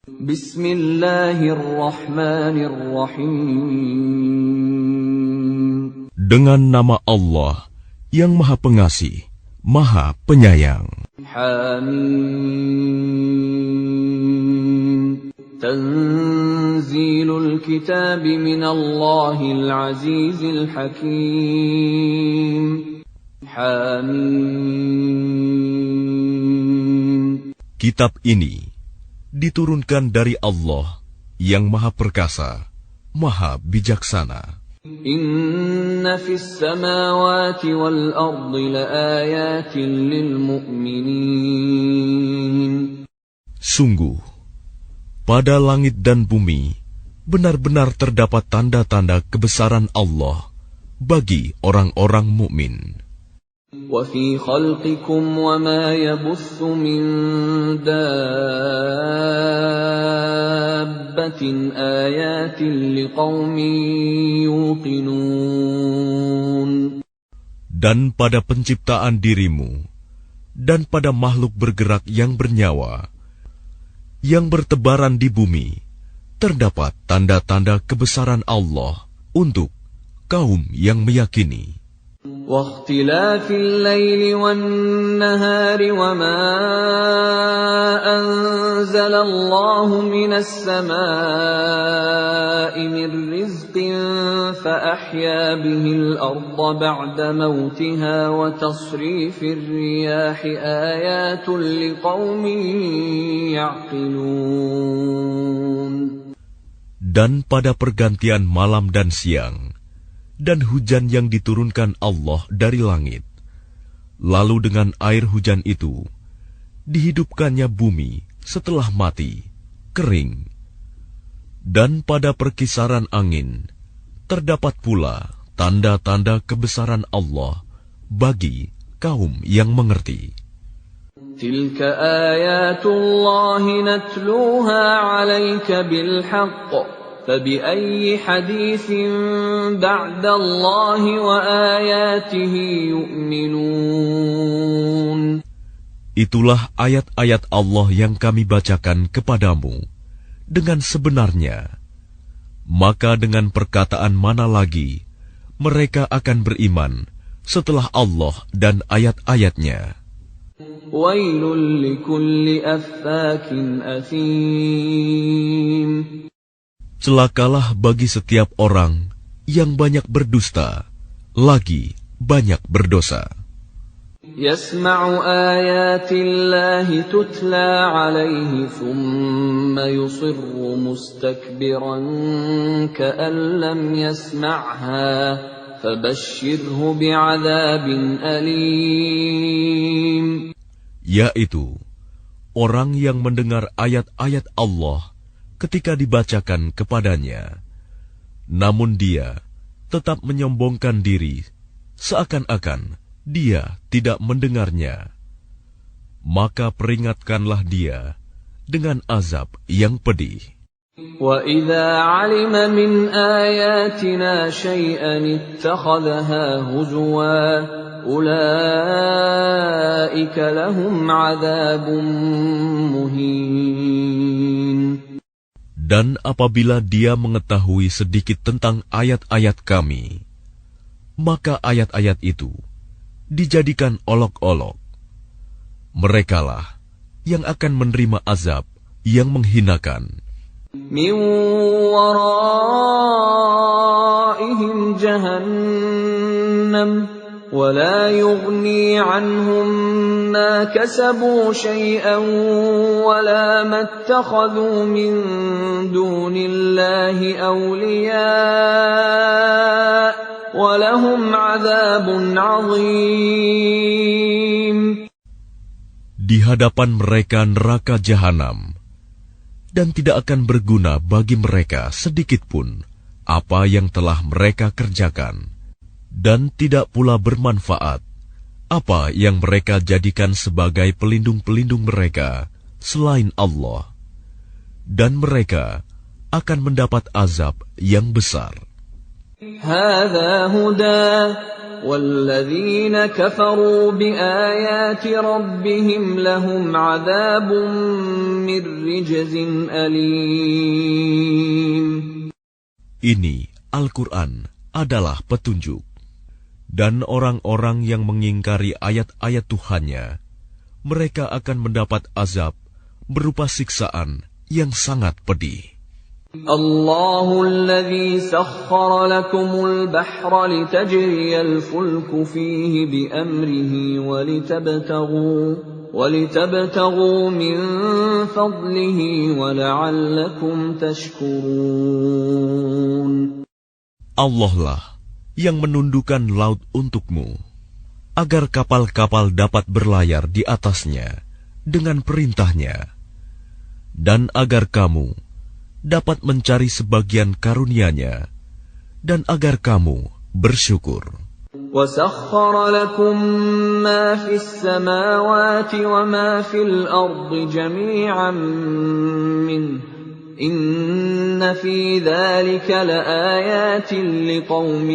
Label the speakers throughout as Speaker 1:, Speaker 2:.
Speaker 1: Bismillahirrahmanirrahim.
Speaker 2: Dengan nama Allah yang Maha Pengasih, Maha Penyayang.
Speaker 1: Hamim. Tanzilul kitab minallahil azizil hakim. Hamim.
Speaker 2: Kitab ini diturunkan dari Allah yang Maha Perkasa, Maha Bijaksana.
Speaker 1: Inna fis samawati wal ardi laayatin lil mu'minin.
Speaker 2: Sungguh, pada langit dan bumi benar-benar terdapat tanda-tanda kebesaran Allah bagi orang-orang mukmin.
Speaker 1: Wa fi khalqikum wa ma yabuthu min dabbatin ayatin liqaumin yuqinun.
Speaker 2: Dan pada penciptaan dirimu dan pada makhluk bergerak yang bernyawa yang bertebaran di bumi terdapat tanda-tanda kebesaran Allah untuk kaum yang meyakini.
Speaker 1: واختلاف الليل والنهار وما أنزل الله من السماء من رزق فأحيا به الأرض بعد موتها وتصريف الرياح آيات لقوم يعقلون.
Speaker 2: Dan pada pergantian malam dan siang dan hujan yang diturunkan Allah dari langit. Lalu dengan air hujan itu, dihidupkannya bumi setelah mati, kering. Dan pada perkisaran angin, terdapat pula tanda-tanda kebesaran Allah bagi kaum yang mengerti.
Speaker 1: Tilka ayatullahi natluha 'alaika bilhaqq. فَبِأَيِّ حَدِيثٍ بَعْدَ اللَّهِ وَآيَاتِهِ يُؤْمِنُونَ.
Speaker 2: Itulah ayat-ayat Allah yang kami bacakan kepadamu dengan sebenarnya. Maka dengan perkataan mana lagi mereka akan beriman setelah Allah dan ayat-ayatnya.
Speaker 1: Wailul likulli affakin athim.
Speaker 2: Celakalah bagi setiap orang yang banyak berdusta, lagi banyak berdosa.
Speaker 1: Yasma'u ayatillahi tutla 'alaihi thumma yusirru mustakbiran ka'an lam yasma'ha fabashshirhu bi'adzabin alim.
Speaker 2: Yaitu orang yang mendengar ayat-ayat Allah ketika dibacakan kepadanya, namun dia tetap menyombongkan diri, seakan-akan dia tidak mendengarnya. Maka peringatkanlah dia dengan azab yang pedih.
Speaker 1: وَإِذَا عَلِمَ مِنْ آيَاتِنَا شَيْئًا اتَّخَذَهَا هُزُوًا أُولَئِكَ لَهُمْ عَذَابٌ مُهِينٌ.
Speaker 2: Dan apabila dia mengetahui sedikit tentang ayat-ayat kami, maka ayat-ayat itu dijadikan olok-olok. Merekalah yang akan menerima azab yang menghinakan.
Speaker 1: Min waraihim jahannam ولا يغني عنهم ما كسبوا شيئا ولا ما اتخذوا من دون الله أولياء ولهم عذاب عظيم.
Speaker 2: Di hadapan mereka neraka jahanam, dan tidak akan berguna bagi mereka sedikitpun apa yang telah mereka kerjakan. Dan tidak pula bermanfaat apa yang mereka jadikan sebagai pelindung-pelindung mereka selain Allah. Dan mereka akan mendapat azab yang besar.
Speaker 1: Hadza huda walladzina kafaru biayati rabbihim lahum 'adzabun من رجز أليم.
Speaker 2: Ini Al-Quran adalah petunjuk. Dan orang-orang yang mengingkari ayat-ayat Tuhannya, mereka akan mendapat azab berupa siksaan yang sangat pedih.
Speaker 1: الله الذي سخر لكم البحر لتجري الفلك فيه بأمره ولتبتغوا من فضله ولعلكم تشكرون.
Speaker 2: Allah lah yang menundukkan laut untukmu, agar kapal-kapal dapat berlayar di atasnya dengan perintahnya, dan agar kamu dapat mencari sebagian karunia-Nya, dan agar kamu bersyukur.
Speaker 1: وَسَخَّرَ لَكُم مَّا فِي السَّمَاوَاتِ وَمَا فِي الْأَرْضِ جَمِيعًا مِّنْهُ إِنَّ فِي ذَلِكَ لَآيَاتٍ لِقَوْمٍ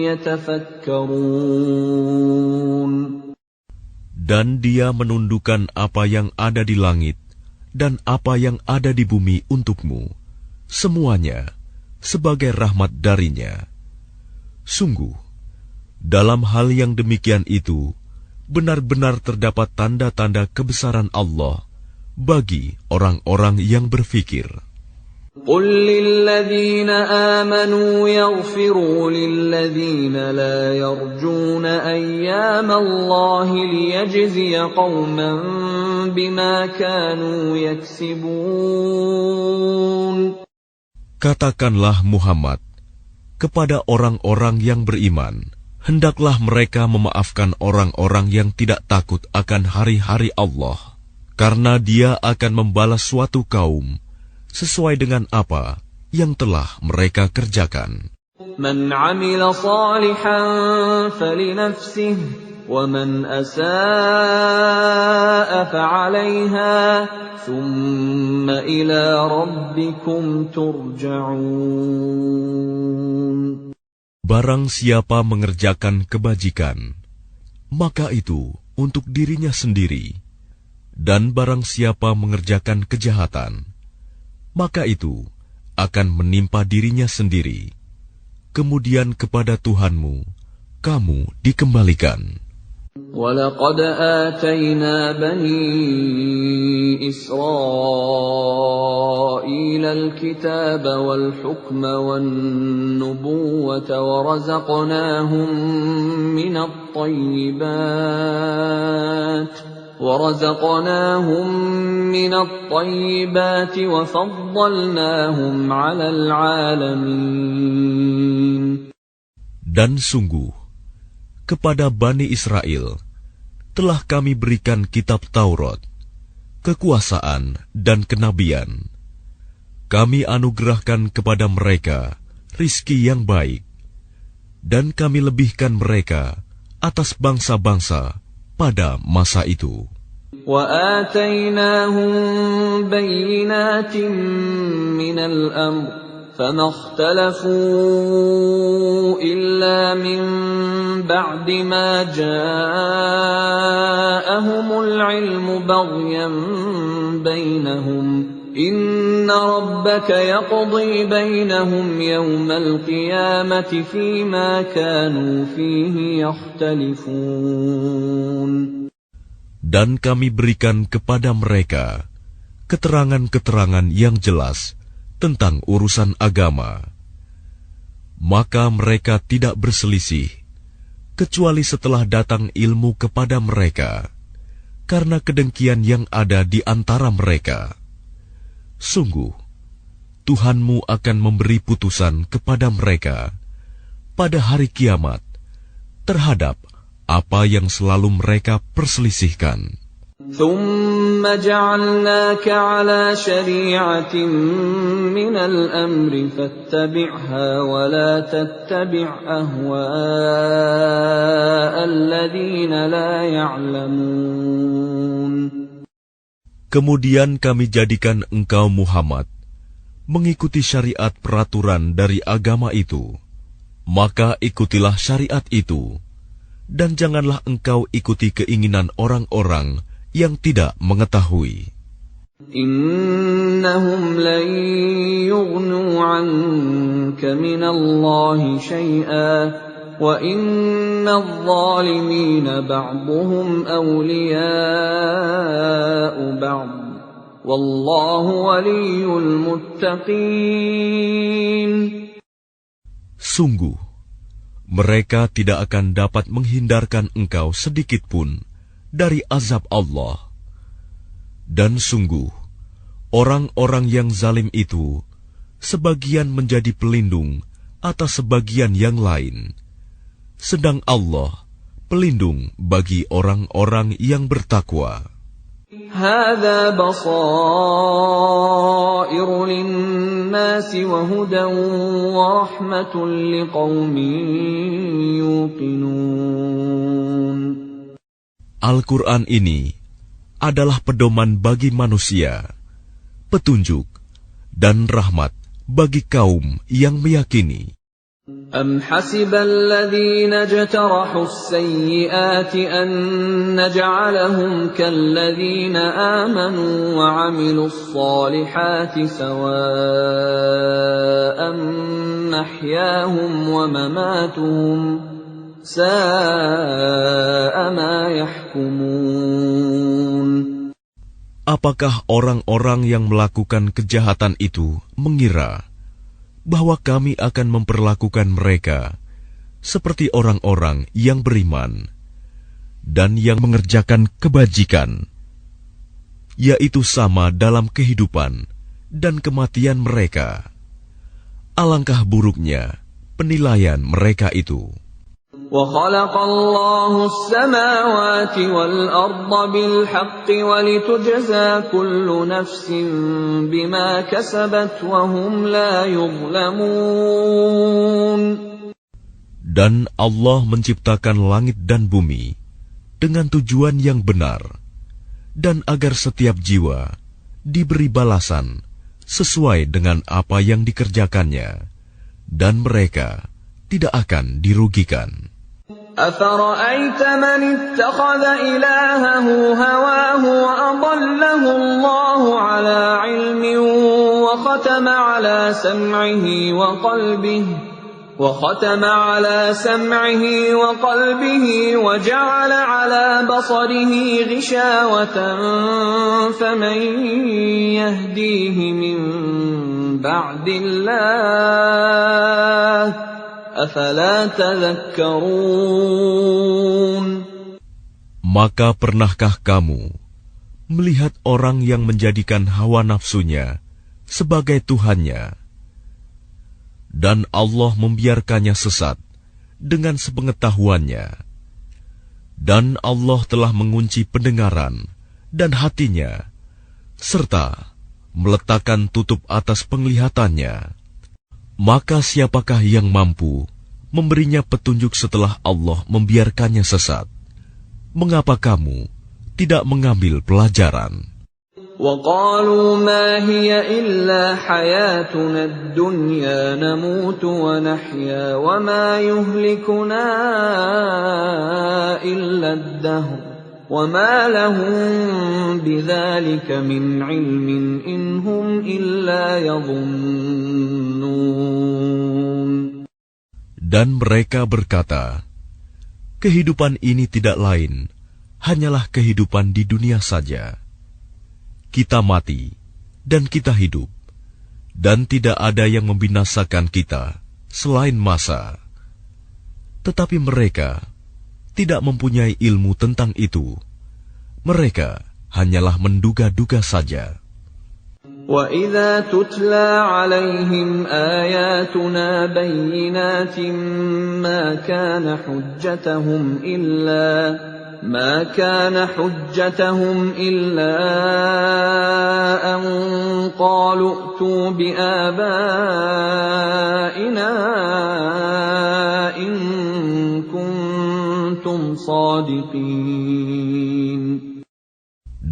Speaker 1: يَتَفَكَّرُونَ.
Speaker 2: Dan Dia menundukkan apa yang ada di langit dan apa yang ada di bumi untukmu, semuanya sebagai rahmat darinya. Sungguh, dalam hal yang demikian itu, benar-benar terdapat tanda-tanda kebesaran Allah bagi orang-orang yang berfikir.
Speaker 1: قُلْ لِلَّذِينَ آمَنُوا يَغْفِرُوا لِلَّذِينَ لَا يَرْجُونَ أَيَّامَ اللَّهِ لِيَجْزِيَ قَوْمًا بِمَا كَانُوا يَكْسِبُونَ.
Speaker 2: Katakanlah Muhammad kepada orang-orang yang beriman, hendaklah mereka memaafkan orang-orang yang tidak takut akan hari-hari Allah, karena Dia akan membalas suatu kaum sesuai dengan apa yang telah mereka kerjakan.
Speaker 1: Man 'amila shalihan falinafsihi wa man asaa'a fa'alayha thumma ila rabbikum turja'un.
Speaker 2: Barang siapa mengerjakan kebajikan, maka itu untuk dirinya sendiri, dan barang siapa mengerjakan kejahatan, maka itu akan menimpa dirinya sendiri. Kemudian kepada Tuhanmu kamu dikembalikan.
Speaker 1: وَلَقَدْ آتَيْنَا بَنِي إِسْرَائِيلَ الْكِتَابَ وَالْحُكْمَ وَالنُّبُوَّةَ وَرَزَقْنَاهُم مِّنَ الطَّيِّبَاتِ وَفَضَّلْنَاهُمْ عَلَى الْعَالَمِينَ.
Speaker 2: Dan sungguh, kepada Bani Israel telah kami berikan kitab Taurat, kekuasaan dan kenabian. Kami anugerahkan kepada mereka rizki yang baik, dan kami lebihkan mereka atas bangsa-bangsa pada masa itu.
Speaker 1: وَآتَيْنَاهُمْ بَيِّنَاتٍ مِّنَ الْأَمْرِ فَمَا اخْتَلَفُوا إِلَّا مِن بَعْدِ مَا جَاءَهُمُ الْعِلْمُ بَغْيًا بَيْنَهُمْ إِنَّ رَبَّكَ يَقْضِي بَيْنَهُمْ يَوْمَ الْقِيَامَةِ فِيمَا كَانُوا فِيهِ يَخْتَلِفُونَ.
Speaker 2: Dan kami berikan kepada mereka keterangan-keterangan yang jelas tentang urusan agama. Maka mereka tidak berselisih, kecuali setelah datang ilmu kepada mereka, karena kedengkian yang ada di antara mereka. Sungguh, Tuhanmu akan memberi putusan kepada mereka pada hari kiamat terhadap apa yang selalu mereka perselisihkan.
Speaker 1: ثُمَّ جَعَلْنَاكَ عَلَى شَرِيعَةٍ مِّنَ الْأَمْرِ فَاتَّبِعْهَا وَلَا تَتَّبِعْ أَهْوَاءَ الَّذِينَ لَا يَعْلَمُونَ.
Speaker 2: Kemudian kami jadikan engkau Muhammad mengikuti syariat peraturan dari agama itu, maka ikutilah syariat itu, dan janganlah engkau ikuti keinginan orang-orang yang tidak mengetahui.
Speaker 1: Innahum lan yughnu 'anka minallahi syai'an wa innadh-dhalimina ba'dhuhum awliya'u ba'd wallahu waliyyul muttaqin.
Speaker 2: Sungguh, mereka tidak akan dapat menghindarkan engkau sedikit pun dari azab Allah. Dan sungguh, orang-orang yang zalim itu sebagian menjadi pelindung atas sebagian yang lain, sedang Allah pelindung bagi orang-orang yang bertakwa.
Speaker 1: Hadza basairu lin-nasi wa hudan wa rahmatun liqaumin yuqinun.
Speaker 2: Al-Quran ini adalah pedoman bagi manusia, petunjuk dan rahmat bagi kaum yang meyakini.
Speaker 1: Am hasibal ladzina jtarahu as-sayyi'ati an naj'alahum kalladzina amanu wa 'amilus salihati sawa'an mahyahum wa mamatuhum sa'a ma yahkumun.
Speaker 2: Apakah orang-orang yang melakukan kejahatan itu mengira bahwa kami akan memperlakukan mereka seperti orang-orang yang beriman dan yang mengerjakan kebajikan, yaitu sama dalam kehidupan dan kematian mereka? Alangkah buruknya penilaian mereka itu.
Speaker 1: وَخَلَقَ اللَّهُ السَّمَاوَاتِ وَالْأَرْضَ بِالْحَقِّ وَلِتُجْزَى كُلُّ نَفْسٍ بِمَا كَسَبَتْ وَهُمْ لَا يُظْلَمُونَ.
Speaker 2: Dan Allah menciptakan langit dan bumi dengan tujuan yang benar, dan agar setiap jiwa diberi balasan sesuai dengan apa yang dikerjakannya, dan mereka tidak akan dirugikan.
Speaker 1: أَفَرَأَيْتَ مَنِ اتَّخَذَ إِلَٰهَهُ هَوَاهُ وَأَضَلَّهُ اللَّهُ عَلَىٰ عِلْمٍ وَخَتَمَ عَلَىٰ سَمْعِهِ وَقَلْبِهِ وَجَعَلَ عَلَىٰ بَصَرِهِ غِشَاوَةً فَمَن يَهْدِيهِ مِن بَعْدِ اللَّهِ أَفَلَا تَذَكَّرُونَ.
Speaker 2: Maka pernahkah kamu melihat orang yang menjadikan hawa nafsunya sebagai Tuhannya, dan Allah membiarkannya sesat dengan sepengetahuannya, dan Allah telah mengunci pendengaran dan hatinya, serta meletakkan tutup atas penglihatannya? Maka siapakah yang mampu memberinya petunjuk setelah Allah membiarkannya sesat? Mengapa kamu tidak mengambil pelajaran?
Speaker 1: وَقَالُوا مَا هِيَ إِلَّا حَيَاتُنَا الدُّنْيَا نَمُوتُ وَنَحْيَا وَمَا يُهْلِكُنَا إِلَّا الدَّهْرُ وَمَا لَهُم بِذَلِكَ مِنْ عِلْمٍ إِنْ هُمْ إِلَّا يَظُنُّونَ.
Speaker 2: Dan mereka berkata, kehidupan ini tidak lain, hanyalah kehidupan di dunia saja. Kita mati, dan kita hidup, dan tidak ada yang membinasakan kita selain masa. Tetapi mereka tidak mempunyai ilmu tentang itu. Mereka hanyalah menduga-duga saja.
Speaker 1: وَإِذَا تُتْلَى عَلَيْهِمْ آيَاتُنَا بَيِّنَاتٍ مَا كَانَ حُجَّتَهُمْ إِلَّا أَن قَالُوا ائْتُوا بِآبَائِنَا إِن كُنتُمْ صَادِقِينَ.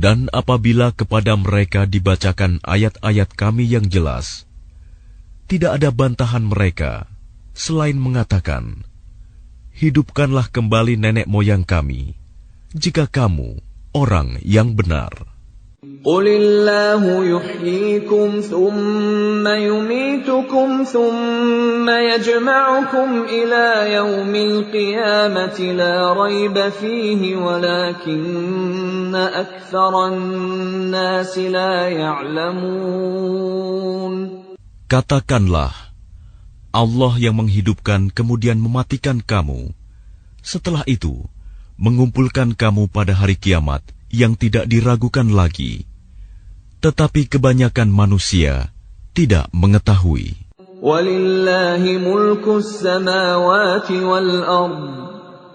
Speaker 2: Dan apabila kepada mereka dibacakan ayat-ayat kami yang jelas, tidak ada bantahan mereka selain mengatakan, hidupkanlah kembali nenek moyang kami, jika kamu orang yang benar.
Speaker 1: قل الله يحييكم ثم يميتكم ثم يجمعكم إلى يوم القيامة لا ريب فيه ولكن أكثر الناس لا يعلمون.
Speaker 2: Katakanlah, Allah yang menghidupkan kemudian mematikan kamu, setelah itu mengumpulkan kamu pada hari kiamat yang tidak diragukan lagi. Tetapi kebanyakan manusia tidak mengetahui.
Speaker 1: Walillahi mulkus samawati wal ard,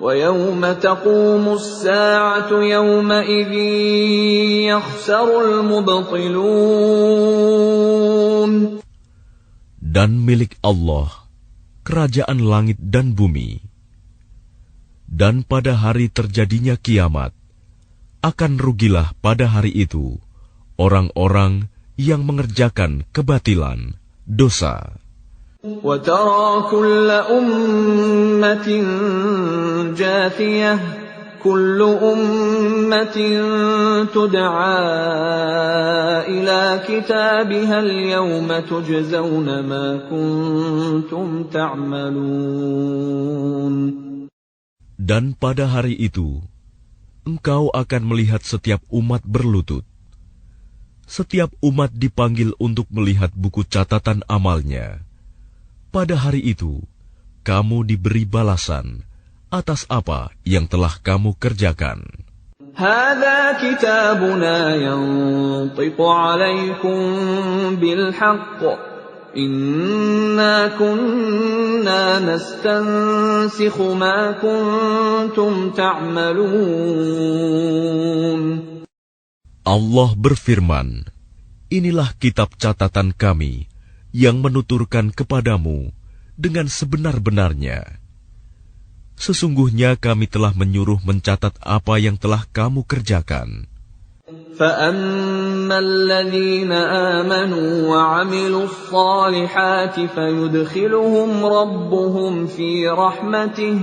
Speaker 1: wa yawma taqumus sa'atu yawma idzin yakhsarul mubtilun.
Speaker 2: Dan milik Allah kerajaan langit dan bumi. Dan pada hari terjadinya kiamat, akan rugilah pada hari itu orang-orang yang mengerjakan kebatilan, dosa.
Speaker 1: وَتَرَى كُلَّ أُمَّةٍ جَاثِيَةً كُلُّ أُمَّةٍ تُدْعَى إِلَى كِتَابِهَا الْيَوْمَ تُجْزَوْنَ مَا كُنتُمْ تَعْمَلُونَ.
Speaker 2: Dan pada hari itu, engkau akan melihat setiap umat berlutut. Setiap umat dipanggil untuk melihat buku catatan amalnya. Pada hari itu, kamu diberi balasan atas apa yang telah kamu kerjakan.
Speaker 1: هذا كتابنا ينطق عليكم بالحق إنا كنا نستنسخ ما كنتم تعملون.
Speaker 2: Allah berfirman, inilah kitab catatan kami yang menuturkan kepadamu dengan sebenar-benarnya. Sesungguhnya kami telah menyuruh mencatat apa yang telah kamu kerjakan.
Speaker 1: فَأَمَّا الَّذِينَ آمَنُوا وَعَمِلُوا الصَّالِحَاتِ فَيُدْخِلُهُمْ رَبُّهُمْ فِي رَحْمَتِهِ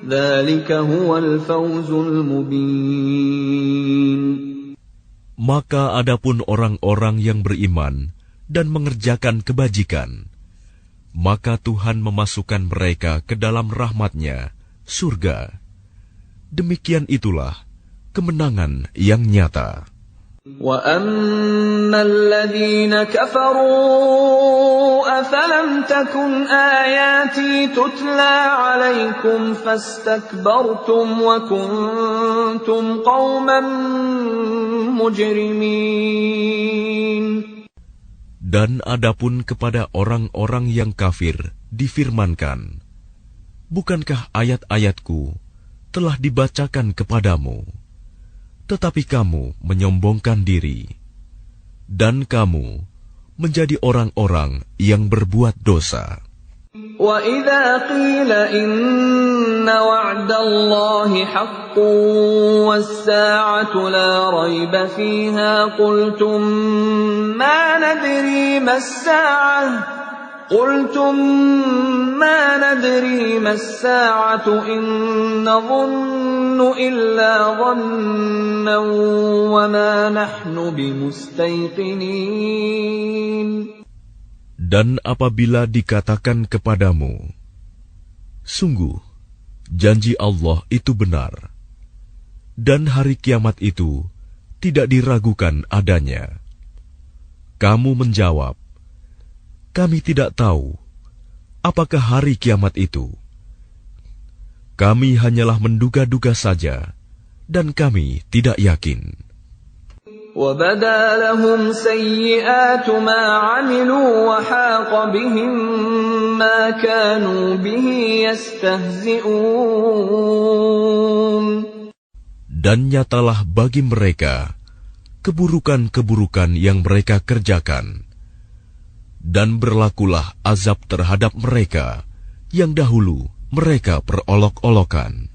Speaker 1: ذَلِكَ هُوَ الْفَوْزُ الْمُبِينُ.
Speaker 2: Maka adapun orang-orang yang beriman dan mengerjakan kebajikan, maka Tuhan memasukkan mereka ke dalam rahmat-Nya, surga. Demikian itulah kemenangan yang nyata.
Speaker 1: وَأَمَّا الَّذِينَ كَفَرُوا أَفَلَمْ تَكُنْ آيَاتِي تُتْلَى عَلَيْكُمْ فَاسْتَكْبَرْتُمْ وَكُنْتُمْ قَوْمًا مُجْرِمِينَ.
Speaker 2: Dan adapun kepada orang-orang yang kafir difirmankan, bukankah ayat-ayatku telah dibacakan kepadamu, tetapi kamu menyombongkan diri, dan kamu menjadi orang-orang yang berbuat dosa.
Speaker 1: وَإِذَا قِيلَ إِنَّ وَعْدَ اللَّهِ حَقٌّ وَالسَّاعَةُ لَا رَيْبَ فِيهَا قُلْتُمْ مَا نَدْرِي مَا السَّاعَةُ إِن نَّظُنُّ إِلَّا ظَنًّا وَمَا نَحْنُ بِمُسْتَيْقِنِينَ.
Speaker 2: Dan apabila dikatakan kepadamu, sungguh, janji Allah itu benar, dan hari kiamat itu tidak diragukan adanya. Kamu menjawab, kami tidak tahu apakah hari kiamat itu. Kami hanyalah menduga-duga saja, dan kami tidak yakin.
Speaker 1: وَبَدَا لَهُمْ سَيِّئَاتُ مَا عَمِلُوا وَحَاقَ بِهِم مَّا كَانُوا بِهِ يَسْتَهْزِئُونَ.
Speaker 2: Dan nyatalah bagi mereka keburukan-keburukan yang mereka kerjakan, dan berlakulah azab terhadap mereka yang dahulu mereka perolok-olokan.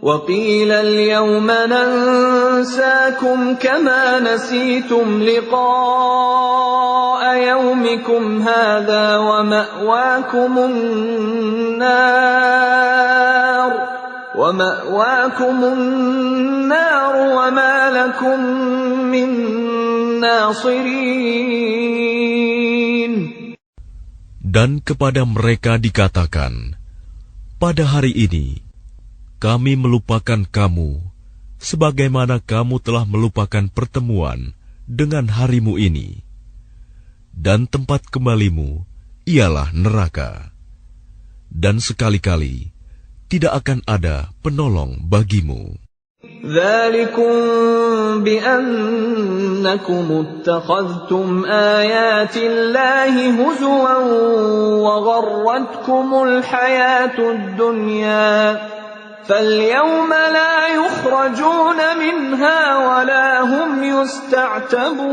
Speaker 1: وَقِيلَ الْيَوْمَ نَنسَاكُمْ كَمَا نَسِيتُمْ لِقَاءَ يَوْمِكُمْ هَذَا وَمَأْوَاكُمُ النَّارُ وَمَأْوَاكُمُ النَّارُ وَمَا لَكُمْ مِنْ نَاصِرِينَ.
Speaker 2: Dan kepada mereka dikatakan, pada hari ini kami melupakan kamu sebagaimana kamu telah melupakan pertemuan dengan harimu ini, dan tempat kembalimu ialah neraka, dan sekali-kali tidak akan ada penolong bagimu.
Speaker 1: ذَلِكُمْ بِأَنَّكُمُ اتَّخَذْتُمْ آيَاتِ اللَّهِ هُزُوًا وَغَرَّتْكُمُ الْحَيَاةُ الدُّنْيَا فَالْيَوْمَ لَا يُخْرَجُونَ مِنْهَا وَلَا هُمْ يُسْتَعْتَبُونَ.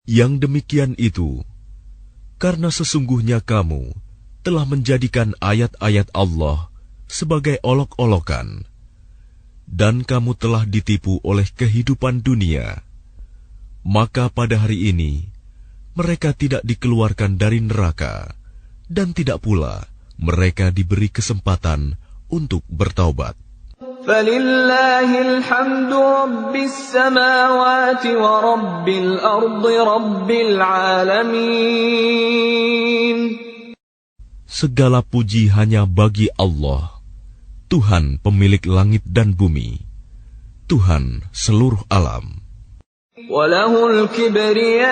Speaker 2: Yang demikian itu karena sesungguhnya kamu telah menjadikan ayat-ayat Allah sebagai olok-olokan, dan kamu telah ditipu oleh kehidupan dunia. Maka pada hari ini mereka tidak dikeluarkan dari neraka, dan tidak pula mereka diberi kesempatan untuk bertaubat.
Speaker 1: فَلِلَّهِ الْحَمْدُ رَبِّ السَّمَاوَاتِ وَرَبِّ الْأَرْضِ رَبِّ الْعَالَمِينَ.
Speaker 2: Segala puji hanya bagi Allah, Tuhan pemilik langit dan bumi, Tuhan seluruh alam.
Speaker 1: وَلَهُ الْكِبْرِيَاءُ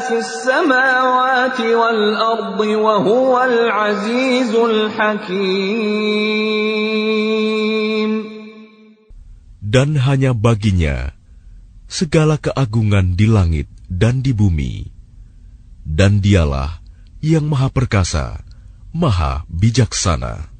Speaker 1: فِي السَّمَاوَاتِ وَالْأَرْضِ وَهُوَ الْعَزِيزُ الْحَكِيمُ.
Speaker 2: Dan hanya baginya segala keagungan di langit dan di bumi, dan dialah yang maha perkasa, maha bijaksana.